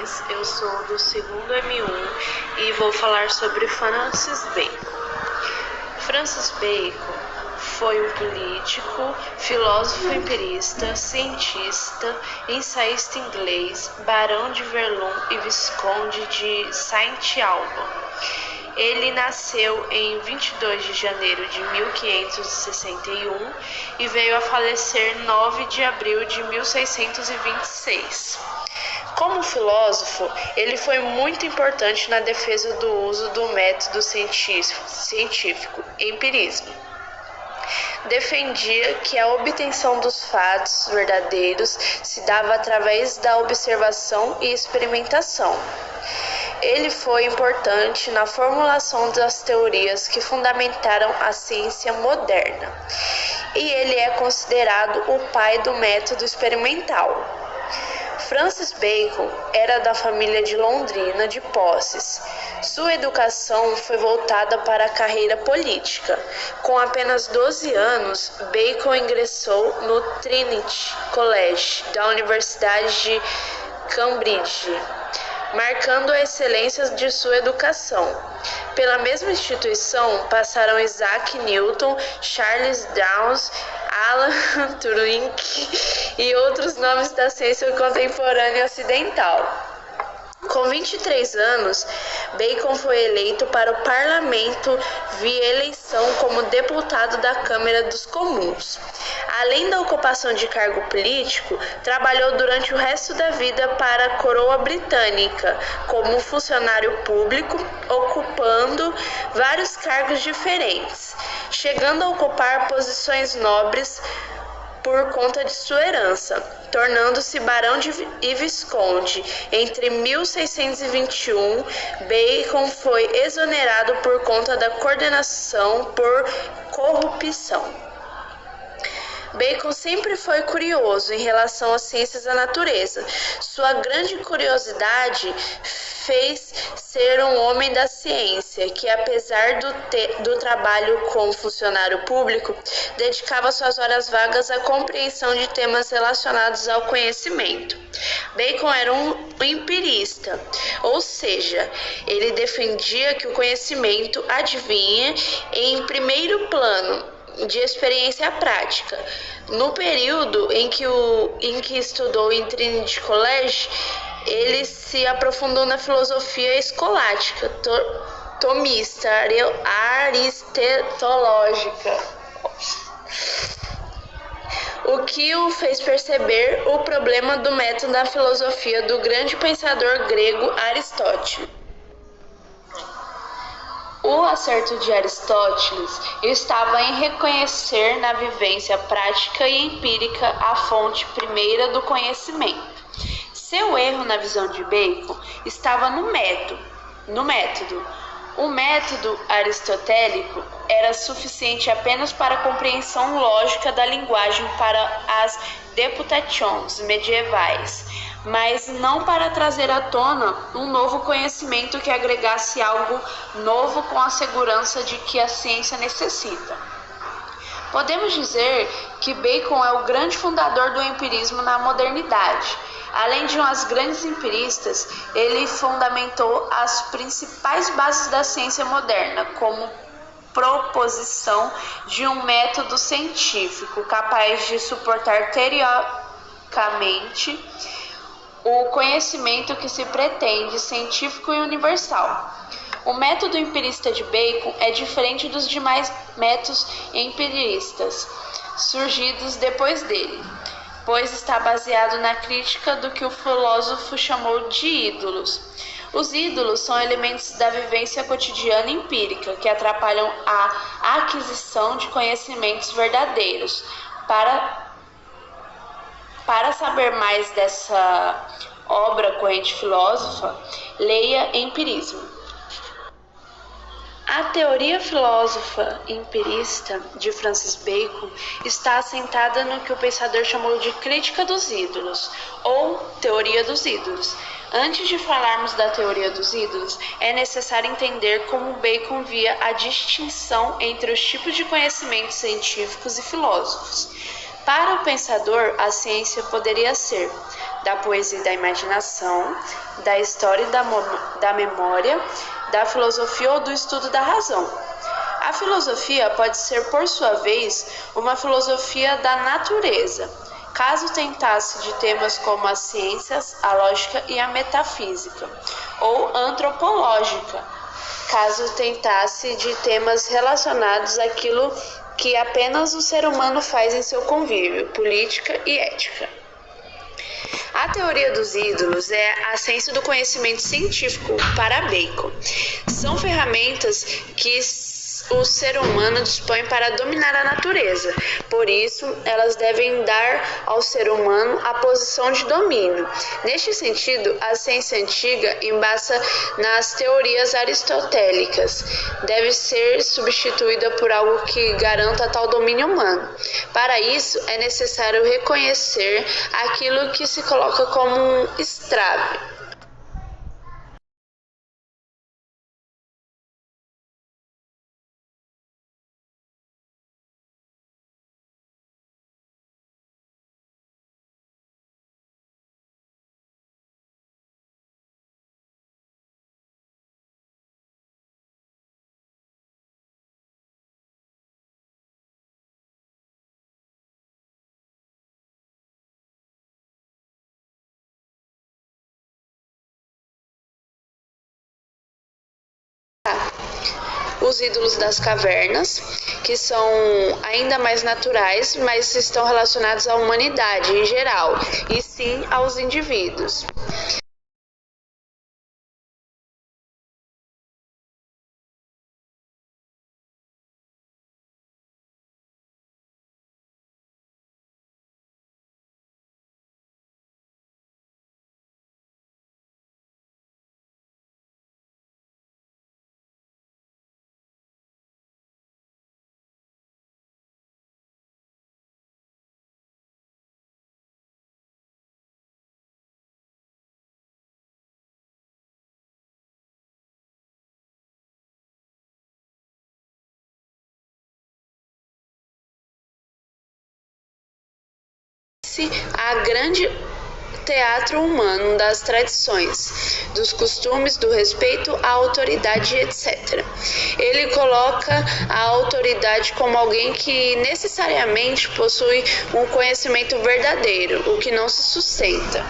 vocês. Eu sou do segundo M1 e vou falar sobre Francis Bacon. Francis Bacon foi um político, filósofo empirista, cientista, ensaísta inglês, barão de Verlun e visconde de Saint Alban. Ele nasceu em 22 de janeiro de 1561 e veio a falecer 9 de abril de 1626. Como filósofo, ele foi muito importante na defesa do uso do método científico, empirismo. Defendia que a obtenção dos fatos verdadeiros se dava através da observação e experimentação. Ele foi importante na formulação das teorias que fundamentaram a ciência moderna, e ele é considerado o pai do método experimental. Francis Bacon era da família de Londrina de Posses. Sua educação foi voltada para a carreira política. Com apenas 12 anos, Bacon ingressou no Trinity College da Universidade de Cambridge, marcando a excelência de sua educação. Pela mesma instituição passaram Isaac Newton, Charles Dawes, Alan Turing e outros nomes da ciência contemporânea ocidental. Com 23 anos, Bacon foi eleito para o parlamento via eleição como deputado da Câmara dos Comuns. Além da ocupação de cargo político, trabalhou durante o resto da vida para a coroa britânica como funcionário público, ocupando vários cargos diferentes, chegando a ocupar posições nobres por conta de sua herança, tornando-se barão e visconde. Entre 1621, Bacon foi exonerado por conta da condenação por corrupção. Bacon sempre foi curioso em relação às ciências da natureza. Sua grande curiosidade fez ser um homem da ciência, que apesar do trabalho como funcionário público, dedicava suas horas vagas à compreensão de temas relacionados ao conhecimento. Bacon era um empirista, ou seja, ele defendia que o conhecimento adivinha em primeiro plano de experiência prática. No período em que estudou em Trinity College, ele se aprofundou na filosofia escolástica, tomista, aristotelológica, o que o fez perceber o problema do método da filosofia do grande pensador grego Aristóteles. O acerto de Aristóteles estava em reconhecer na vivência prática e empírica a fonte primeira do conhecimento. Seu erro na visão de Bacon estava no método. O método aristotélico era suficiente apenas para a compreensão lógica da linguagem para as deputações medievais, mas não para trazer à tona um novo conhecimento que agregasse algo novo com a segurança de que a ciência necessita. Podemos dizer que Bacon é o grande fundador do empirismo na modernidade. Além de umas grandes empiristas, ele fundamentou as principais bases da ciência moderna, como proposição de um método científico capaz de suportar teoricamente o conhecimento que se pretende científico e universal. O método empirista de Bacon é diferente dos demais métodos empiristas surgidos depois dele, pois está baseado na crítica do que o filósofo chamou de ídolos. Os ídolos são elementos da vivência cotidiana empírica que atrapalham a aquisição de conhecimentos verdadeiros. Para saber mais dessa obra corrente filósofa, leia Empirismo. A teoria filósofa empirista de Francis Bacon está assentada no que o pensador chamou de crítica dos ídolos, ou teoria dos ídolos. Antes de falarmos da teoria dos ídolos, é necessário entender como Bacon via a distinção entre os tipos de conhecimentos científicos e filosóficos. Para o pensador, a ciência poderia ser da poesia e da imaginação, da história e da memória, da filosofia ou do estudo da razão. A filosofia pode ser, por sua vez, uma filosofia da natureza, caso tentasse de temas como as ciências, a lógica e a metafísica, ou antropológica, caso tentasse de temas relacionados àquilo que apenas o ser humano faz em seu convívio, política e ética. A teoria dos ídolos é a ciência do conhecimento científico para Bacon. São ferramentas que o ser humano dispõe para dominar a natureza. Por isso, elas devem dar ao ser humano a posição de domínio. Neste sentido, a ciência antiga, embasa nas teorias aristotélicas, deve ser substituída por algo que garanta tal domínio humano. Para isso, é necessário reconhecer aquilo que se coloca como um estrave. Os ídolos das cavernas, que são ainda mais naturais, mas estão relacionados à humanidade em geral, e sim aos indivíduos. A grande teatro humano das tradições, dos costumes, do respeito à autoridade, etc. Ele coloca a autoridade como alguém que necessariamente possui um conhecimento verdadeiro, o que não se sustenta.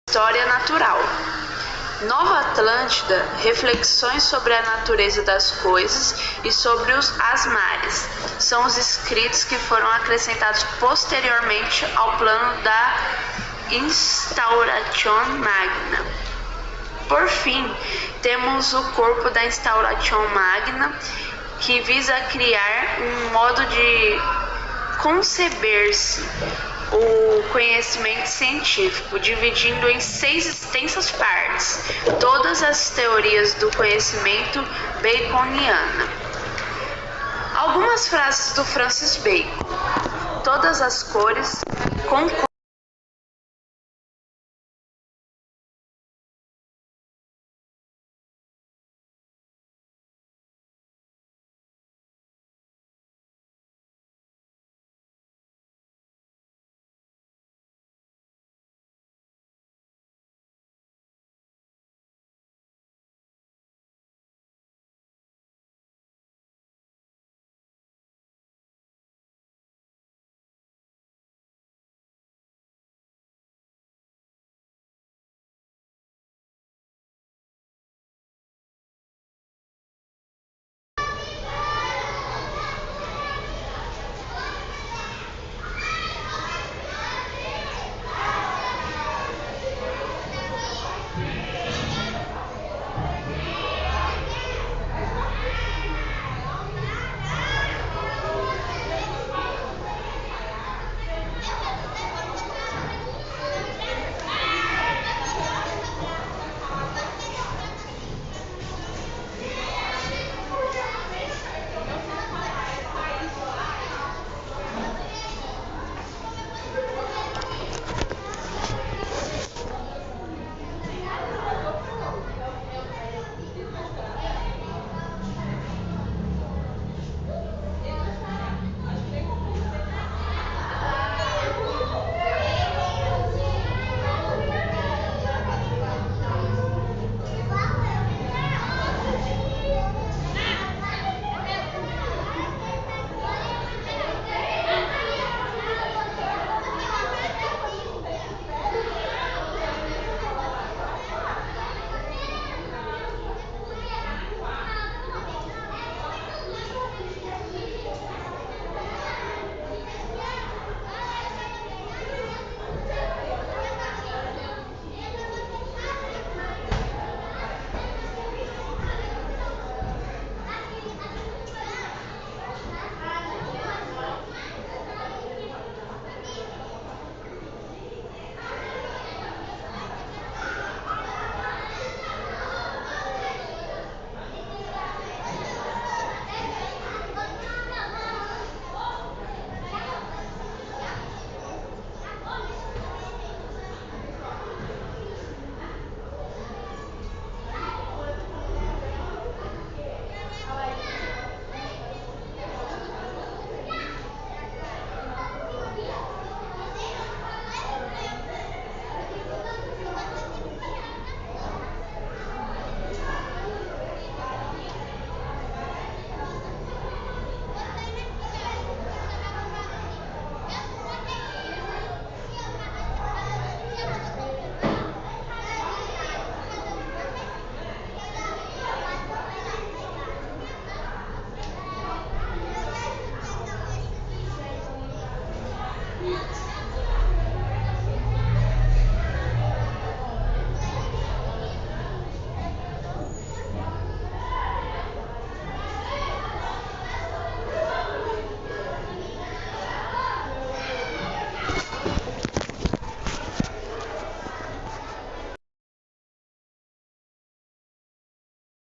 História natural. Nova Atlântida, reflexões sobre a natureza das coisas e sobre as mares. São os escritos que foram acrescentados posteriormente ao plano da Instauration Magna. Por fim, temos o corpo da Instauration Magna, que visa criar um modo de conceber-se o conhecimento científico, dividindo em 6 extensas partes, todas as teorias do conhecimento baconiana. Algumas frases do Francis Bacon. Todas as cores concordam